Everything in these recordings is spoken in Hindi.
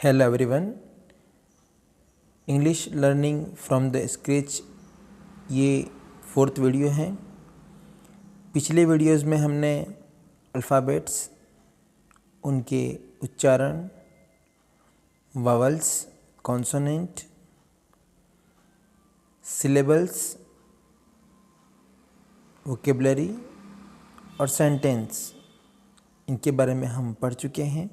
Hello everyone, English learning from the scratch ये 4th वीडियो है। पिछले वीडियोस में हमने अल्फ़ाबेट्स, उनके उच्चारण, वावल्स, कॉन्सोनेंट, सिलेबल्स, वोकेबलरी और सेंटेंस, इनके बारे में हम पढ़ चुके हैं।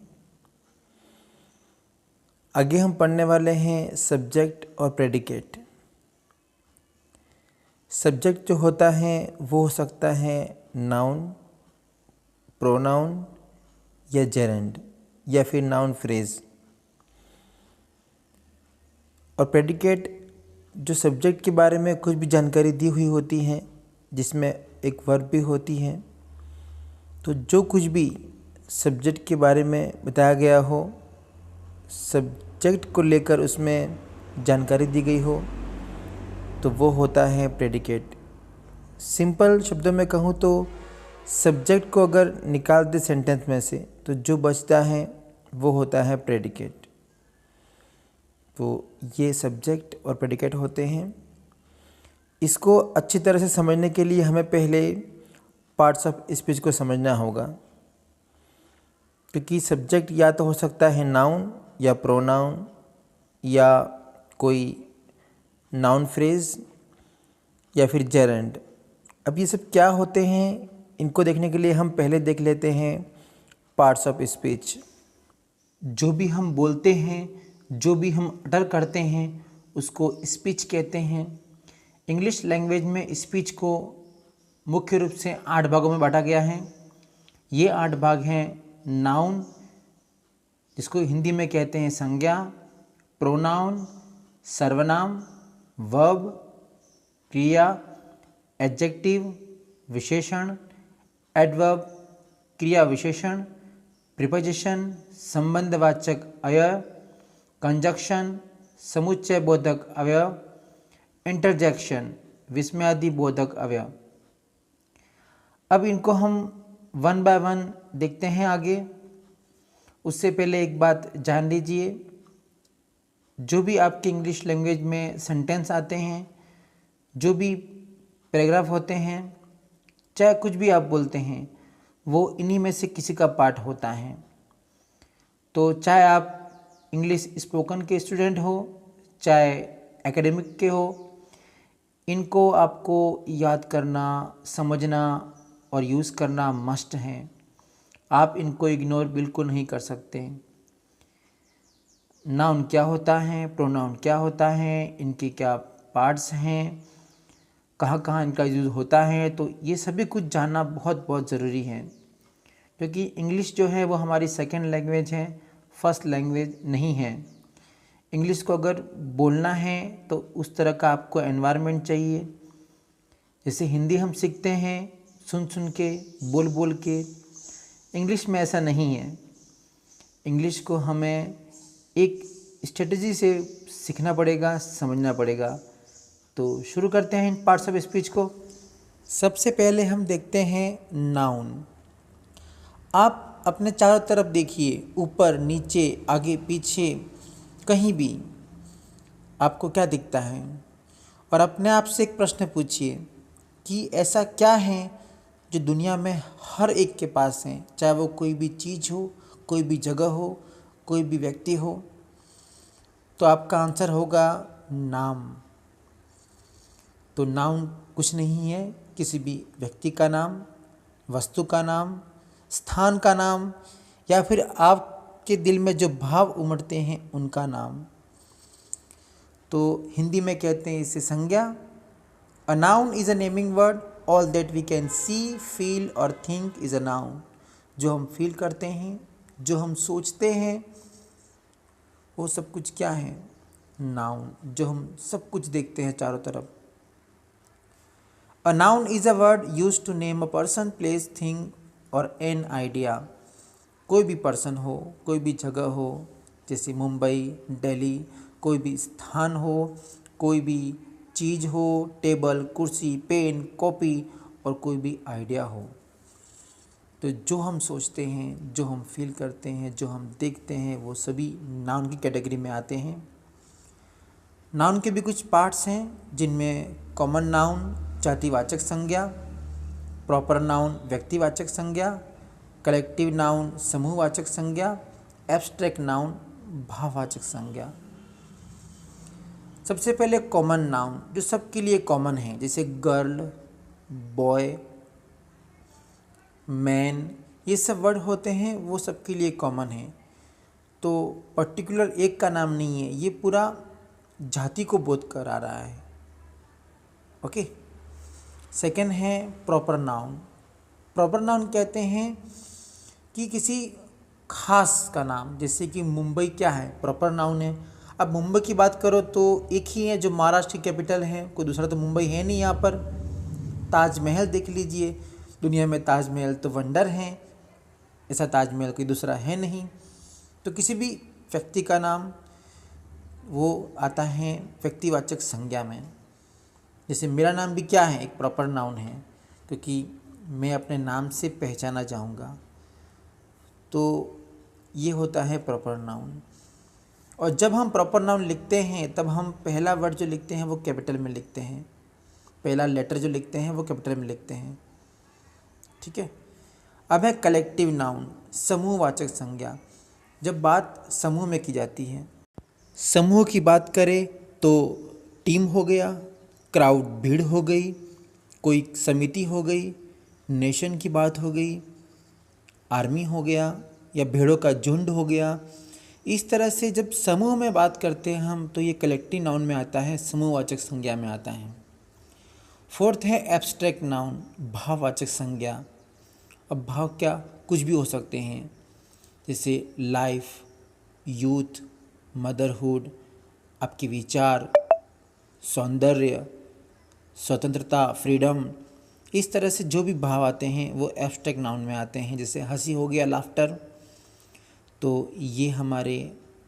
आगे हम पढ़ने वाले हैं सब्जेक्ट और प्रेडिकेट। सब्जेक्ट जो होता है वो हो सकता है नाउन, प्रोनाउन या जेरेंड या फिर नाउन फ्रेज। और प्रेडिकेट जो सब्जेक्ट के बारे में कुछ भी जानकारी दी हुई होती है, जिसमें एक वर्ब भी होती है। तो जो कुछ भी सब्जेक्ट के बारे में बताया गया हो, सब्जेक्ट को लेकर उसमें जानकारी दी गई हो, तो वो होता है प्रेडिकेट। सिंपल शब्दों में कहूँ तो सब्जेक्ट को अगर निकाल दे सेंटेंस में से, तो जो बचता है वो होता है प्रेडिकेट। तो ये सब्जेक्ट और प्रेडिकेट होते हैं। इसको अच्छी तरह से समझने के लिए हमें पहले पार्ट्स ऑफ स्पीच को समझना होगा, क्योंकि सब्जेक्ट या तो हो सकता है नाउन या प्रोनाउन या कोई नाउन फ्रेज या फिर जेरेंड। अब ये सब क्या होते हैं, इनको देखने के लिए हम पहले देख लेते हैं पार्ट्स ऑफ स्पीच। जो भी हम बोलते हैं, जो भी हम अटर करते हैं, उसको स्पीच कहते हैं। इंग्लिश लैंग्वेज में स्पीच को मुख्य रूप से 8 भागों में बांटा गया है। ये 8 भाग हैं नाउन, जिसको हिंदी में कहते हैं संज्ञा, प्रोनाउन सर्वनाम, वर्ब क्रिया, एडजेक्टिव विशेषण, एडवर्ब क्रिया विशेषण, प्रीपोजिशन संबंधवाचक अव्यय, कंजक्शन समुच्चय बोधक अवयव, इंटरजेक्शन विस्मयादि बोधक अवयव। अब इनको हम 1 बाय 1 देखते हैं आगे। उससे पहले एक बात जान लीजिए, जो भी आपके इंग्लिश लैंग्वेज में सेंटेंस आते हैं, जो भी पैराग्राफ होते हैं, चाहे कुछ भी आप बोलते हैं, वो इन्हीं में से किसी का पार्ट होता है। तो चाहे आप इंग्लिश स्पोकन के स्टूडेंट हो, चाहे एकेडमिक के हो, इनको आपको याद करना, समझना और यूज़ करना मस्ट है। आप इनको इग्नोर बिल्कुल नहीं कर सकते। नाउन क्या होता है, प्रोनाउन क्या होता है, इनके क्या पार्ट्स हैं, कहाँ कहाँ इनका यूज़ होता है, तो ये सभी कुछ जानना बहुत बहुत ज़रूरी है। क्योंकि इंग्लिश जो है वो हमारी सेकंड लैंग्वेज है, फर्स्ट लैंग्वेज नहीं है। इंग्लिश को अगर बोलना है तो उस तरह का आपको एनवायरनमेंट चाहिए। जैसे हिंदी हम सीखते हैं सुन सुन के, बोल बोल के, इंग्लिश में ऐसा नहीं है। इंग्लिश को हमें एक स्ट्रेटजी से सीखना पड़ेगा, समझना पड़ेगा। तो शुरू करते हैं इन पार्ट्स ऑफ स्पीच को। सबसे पहले हम देखते हैं नाउन। आप अपने चारों तरफ देखिए, ऊपर नीचे आगे पीछे कहीं भी आपको क्या दिखता है, और अपने आप से एक प्रश्न पूछिए कि ऐसा क्या है जो दुनिया में हर एक के पास है, चाहे वो कोई भी चीज़ हो, कोई भी जगह हो, कोई भी व्यक्ति हो। तो आपका आंसर होगा नाम। तो नाउन कुछ नहीं है, किसी भी व्यक्ति का नाम, वस्तु का नाम, स्थान का नाम, या फिर आपके दिल में जो भाव उमड़ते हैं उनका नाम। तो हिंदी में कहते हैं इसे संज्ञा। A noun is a naming word, all that we can see, feel और थिंक इज़ अ नाउन। जो हम फील करते हैं, जो हम सोचते हैं, वो सब कुछ क्या है? नाउन। जो हम सब कुछ देखते हैं चारों तरफ। A noun is a word used to name a person, place, thing और एन आइडिया। कोई भी पर्सन हो, कोई भी जगह हो, जैसे मुंबई, दिल्ली, कोई भी स्थान हो, कोई भी चीज़ हो, टेबल, कुर्सी, पेन, कॉपी और कोई भी आइडिया हो। तो जो हम सोचते हैं, जो हम फील करते हैं, जो हम देखते हैं, वो सभी नाउन की कैटेगरी में आते हैं। नाउन के भी कुछ पार्ट्स हैं जिनमें कॉमन नाउन जातिवाचक संज्ञा, प्रॉपर नाउन व्यक्तिवाचक संज्ञा, कलेक्टिव नाउन समूहवाचक संज्ञा, एब्स्ट्रैक्ट नाउन भाववाचक संज्ञा। सबसे पहले कॉमन नाउन जो सबके लिए कॉमन है, जैसे गर्ल, बॉय, मैन, ये सब वर्ड होते हैं, वो सबके लिए कॉमन है। तो पर्टिकुलर एक का नाम नहीं है, ये पूरा जाति को बोध करा रहा है। ओके। सेकंड है प्रॉपर नाउन। प्रॉपर नाउन कहते हैं कि किसी खास का नाम, जैसे कि मुंबई क्या है, प्रॉपर नाउन है। अब मुंबई की बात करो तो एक ही है जो महाराष्ट्र की कैपिटल है, कोई दूसरा तो मुंबई है नहीं यहाँ पर। ताजमहल देख लीजिए, दुनिया में ताजमहल तो वंडर हैं, ऐसा ताजमहल कोई दूसरा है नहीं। तो किसी भी व्यक्ति का नाम वो आता है व्यक्तिवाचक संज्ञा में। जैसे मेरा नाम भी क्या है, एक प्रॉपर नाउन है, क्योंकि मैं अपने नाम से पहचाना जाऊंगा, तो ये होता है प्रॉपर नाउन। और जब हम प्रॉपर नाउन लिखते हैं तब हम पहला वर्ड जो लिखते हैं वो कैपिटल में लिखते हैं, पहला लेटर जो लिखते हैं वो कैपिटल में लिखते हैं। ठीक है। अब है कलेक्टिव नाउन समूहवाचक संज्ञा। जब बात समूह में की जाती है, समूह की बात करें तो टीम हो गया, क्राउड भीड़ हो गई, कोई समिति हो गई, नेशन की बात हो गई, आर्मी हो गया या भेड़ों का झुंड हो गया। इस तरह से जब समूह में बात करते हैं हम तो ये कलेक्टिव नाउन में आता है, समूहवाचक संज्ञा में आता है। फोर्थ है एब्स्ट्रैक्ट नाउन भाववाचक संज्ञा। अब भाव क्या, कुछ भी हो सकते हैं, जैसे लाइफ, यूथ, मदरहुड, आपके विचार, सौंदर्य, स्वतंत्रता, फ्रीडम, इस तरह से जो भी भाव आते हैं वो एब्स्ट्रैक्ट नाउन में आते हैं। जैसे हंसी हो गया, लाफ्टर, तो ये हमारे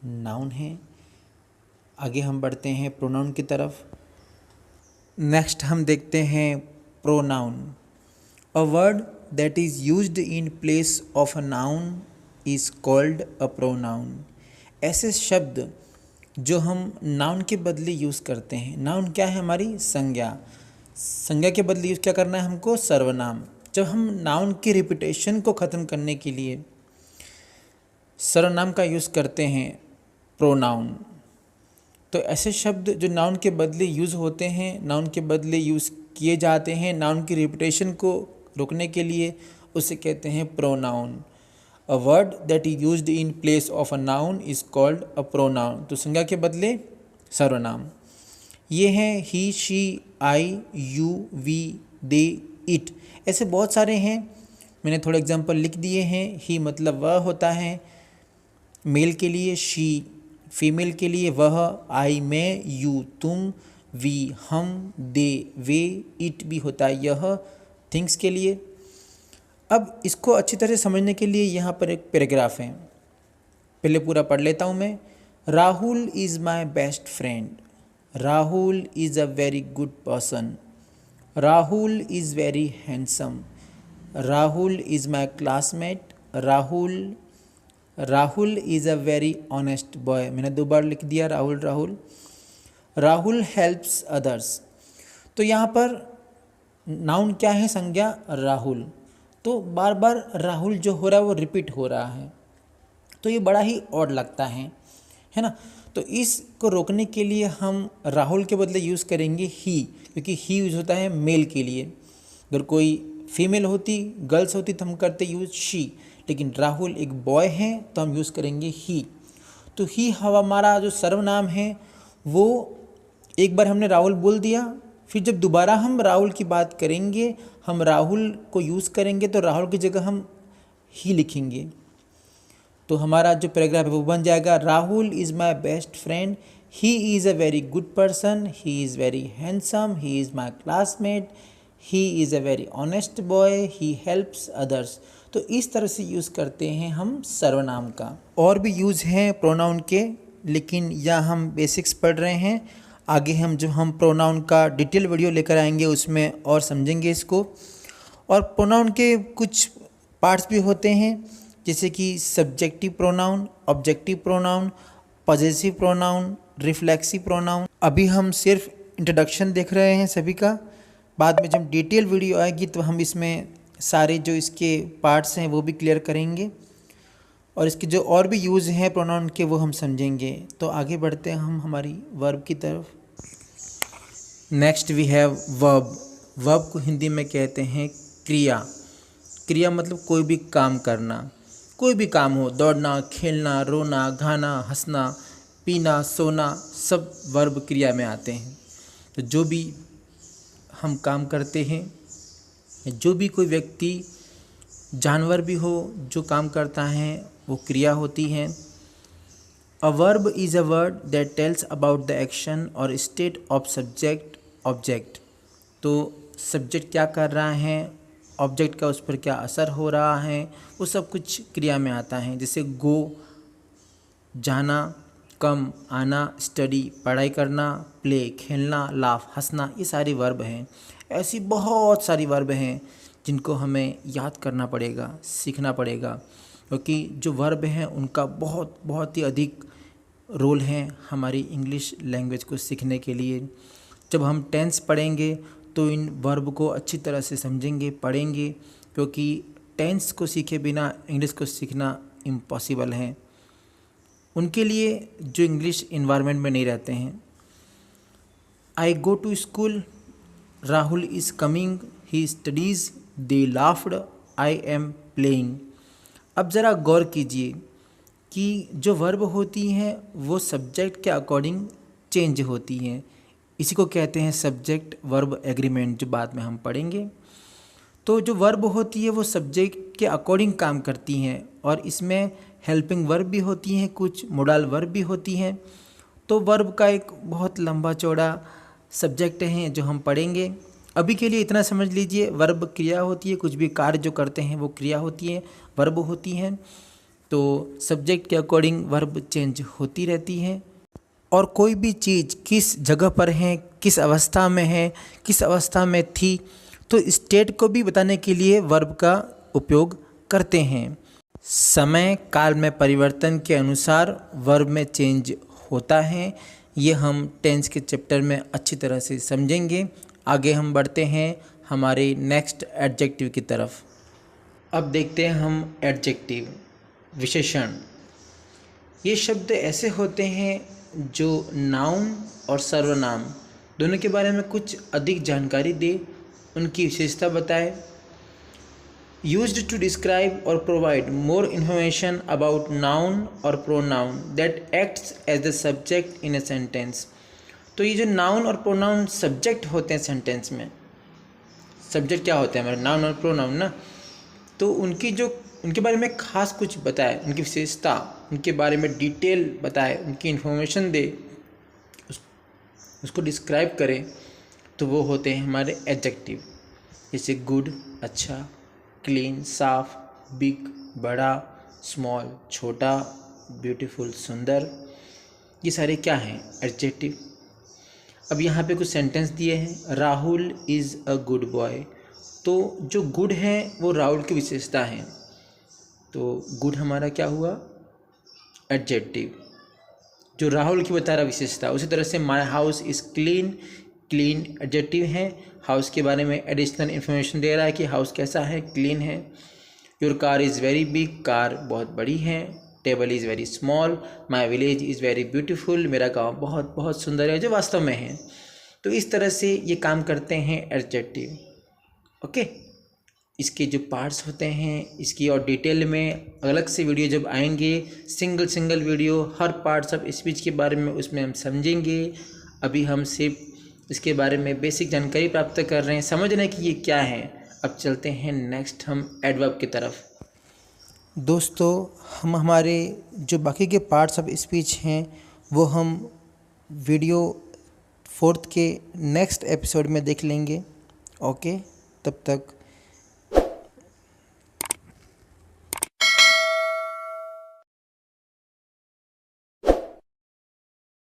नाउन हैं। आगे हम बढ़ते हैं प्रोनाउन की तरफ। नेक्स्ट हम देखते हैं pronoun. A word that is used in place of a noun is called a pronoun. ऐसे शब्द जो हम नाउन के बदले यूज़ करते हैं। नाउन क्या है, हमारी संज्ञा। संज्ञा के बदले यूज़ क्या करना है हमको, सर्वनाम। जब हम नाउन की रिपीटेशन को ख़त्म करने के लिए सर्वनाम का यूज़ करते हैं, प्रोनाउन, तो ऐसे शब्द जो नाउन के बदले यूज़ होते हैं, नाउन के बदले यूज़ किए जाते हैं नाउन की रिपीटेशन को रोकने के लिए, उसे कहते हैं pronoun. A word that is used in place of a noun is called a pronoun. तो संज्ञा के बदले सर्वनाम। ये हैं he, she, I, you, we, they, it. ऐसे बहुत सारे हैं, मैंने थोड़े एग्जांपल लिख दिए हैं। ही मतलब वह होता है मेल के लिए, शी फीमेल के लिए वह, आई मैं, यू तुम, वी हम, दे वे, इट भी होता है यह, थिंग्स के लिए। अब इसको अच्छी तरह समझने के लिए यहाँ पर एक पैराग्राफ है, पहले पूरा पढ़ लेता हूँ मैं। Rahul is my best friend. Rahul is a very good person. Rahul is very handsome. Rahul is my classmate. Rahul is a very honest boy. मैंने 2 बार लिख दिया राहुल राहुल। Rahul helps others. तो यहाँ पर नाउन क्या है, संज्ञा राहुल। तो बार बार राहुल जो हो रहा है वो रिपीट हो रहा है, तो ये बड़ा ही ऑड लगता है ना। तो इसको रोकने के लिए हम राहुल के बदले यूज़ करेंगे ही, क्योंकि ही यूज़ होता है मेल के लिए। अगर कोई फीमेल होती, गर्ल्स होती तो हम करते यूज़ शी, लेकिन राहुल एक बॉय है तो हम यूज़ करेंगे ही। तो ही हमारा जो सर्वनाम है वो एक बार हमने राहुल बोल दिया, फिर जब दोबारा हम राहुल की बात करेंगे, हम राहुल को यूज़ करेंगे तो राहुल की जगह हम ही लिखेंगे। तो हमारा जो पैराग्राफ है वो बन जाएगा, Rahul is my best friend, he is a very good person, he is very handsome, he is my classmate, he is a very honest boy, he helps others. तो इस तरह से यूज़ करते हैं हम सर्वनाम का। और भी यूज़ हैं प्रोनाउन के, लेकिन यह हम बेसिक्स पढ़ रहे हैं। आगे हम प्रोनाउन का डिटेल वीडियो लेकर आएंगे, उसमें और समझेंगे इसको। और प्रोनाउन के कुछ पार्ट्स भी होते हैं, जैसे कि subjective pronoun, objective pronoun, possessive pronoun, reflexive pronoun. अभी हम सिर्फ इंट्रोडक्शन देख रहे हैं सभी का। बाद में जब डिटेल वीडियो आएगी तो हम इसमें सारे जो इसके पार्ट्स हैं वो भी क्लियर करेंगे और इसके जो और भी यूज़ हैं प्रोनाउन के वो हम समझेंगे। तो आगे बढ़ते हैं हम हमारी वर्ब की तरफ। Next we have verb. Verb को हिंदी में कहते हैं क्रिया। क्रिया मतलब कोई भी काम करना, कोई भी काम हो, दौड़ना, खेलना, रोना, गाना, हंसना, पीना, सोना, सब वर्ब क्रिया में आते हैं। तो जो भी हम काम करते हैं, जो भी कोई व्यक्ति, जानवर भी हो जो काम करता है वो क्रिया होती है। A verb is a word that tells about the action और स्टेट ऑफ सब्जेक्ट ऑब्जेक्ट। तो सब्जेक्ट क्या कर रहा है, ऑब्जेक्ट का उस पर क्या असर हो रहा है, वो सब कुछ क्रिया में आता है। जैसे गो जाना, कम आना, स्टडी पढ़ाई करना, प्ले खेलना, लाफ हंसना, ये सारी वर्ब हैं। ऐसी बहुत सारी वर्ब हैं जिनको हमें याद करना पड़ेगा, सीखना पड़ेगा, क्योंकि जो वर्ब हैं उनका बहुत बहुत ही अधिक रोल है हमारी इंग्लिश लैंग्वेज को सीखने के लिए। जब हम टेंस पढ़ेंगे तो इन वर्ब को अच्छी तरह से समझेंगे, पढ़ेंगे, क्योंकि टेंस को सीखे बिना इंग्लिश को सीखना इम्पॉसिबल है उनके लिए जो इंग्लिश इन्वायरमेंट में नहीं रहते हैं। I go to school, Rahul is coming, he studies, they laughed, I am playing. अब ज़रा गौर कीजिए कि जो वर्ब होती हैं वो सब्जेक्ट के अकॉर्डिंग चेंज होती हैं। इसी को कहते हैं सब्जेक्ट वर्ब एग्रीमेंट, जो बाद में हम पढ़ेंगे। तो जो वर्ब होती है वो सब्जेक्ट के अकॉर्डिंग काम करती हैं और इसमें हेल्पिंग वर्ब भी होती हैं, कुछ मोडल वर्ब भी होती हैं। तो वर्ब का एक बहुत लंबा चौड़ा सब्जेक्ट है जो हम पढ़ेंगे। अभी के लिए इतना समझ लीजिए, वर्ब क्रिया होती है, कुछ भी कार्य जो करते हैं वो क्रिया होती है, वर्ब होती हैं। तो सब्जेक्ट के अकॉर्डिंग वर्ब चेंज होती रहती है और कोई भी चीज़ किस जगह पर है, किस अवस्था में है, किस अवस्था में थी, तो स्टेट को भी बताने के लिए वर्ब का उपयोग करते हैं। समय काल में परिवर्तन के अनुसार वर्ब में चेंज होता है। ये हम टेंस के चैप्टर में अच्छी तरह से समझेंगे। आगे हम बढ़ते हैं हमारे नेक्स्ट एडजेक्टिव की तरफ। अब देखते हैं हम एडजेक्टिव, विशेषण। ये शब्द ऐसे होते हैं जो नाउन और सर्वनाम दोनों के बारे में कुछ अधिक जानकारी दे, उनकी विशेषता बताए। Used to describe or provide more information about noun or pronoun that acts as the subject in a sentence। तो ये जो नाउन और प्रोनाउन सब्जेक्ट होते हैं सेंटेंस में, सब्जेक्ट क्या होते हैं हमारे, नाउन और प्रोनाउन ना, तो उनके बारे में खास कुछ बताए, उनकी विशेषता, उनके बारे में डिटेल बताए, उनकी इन्फॉर्मेशन दे, उसको डिस्क्राइब करें, तो वो होते हैं हमारे एडजेक्टिव। जैसे गुड अच्छा, क्लीन साफ, बिग बड़ा, स्मॉल छोटा, ब्यूटीफुल सुंदर, ये सारे क्या हैं, एडजेक्टिव। अब यहाँ पे कुछ सेंटेंस दिए हैं। Rahul is a good boy. तो जो गुड है वो राहुल की विशेषता है, तो गुड हमारा क्या हुआ, एडजेक्टिव, जो राहुल की बता रहा विशेषता। उसी तरह से my house is clean, clean adjective है, हाउस के बारे में एडिशनल इन्फॉर्मेशन दे रहा है कि हाउस कैसा है, क्लीन है। Your car is very big, car बहुत बड़ी है। Table is very small, my village is very beautiful, मेरा गांव बहुत बहुत सुंदर है, जो वास्तव में है। तो इस तरह से ये काम करते हैं एडजेक्टिव। ओके, इसके जो पार्ट्स होते हैं, इसकी और डिटेल में अलग से वीडियो जब आएंगे, single video her parts of speech के बारे में उसमें हम समझेंगे। अभी हम सिर्फ इसके बारे में बेसिक जानकारी प्राप्त कर रहे हैं, समझ रहे हैं कि ये क्या है। अब चलते हैं नेक्स्ट हम एडवर्ब की तरफ। दोस्तों, हम हमारे जो बाकी के पार्ट्स ऑफ स्पीच हैं वो हम वीडियो 4th के नेक्स्ट एपिसोड में देख लेंगे। ओके, तब तक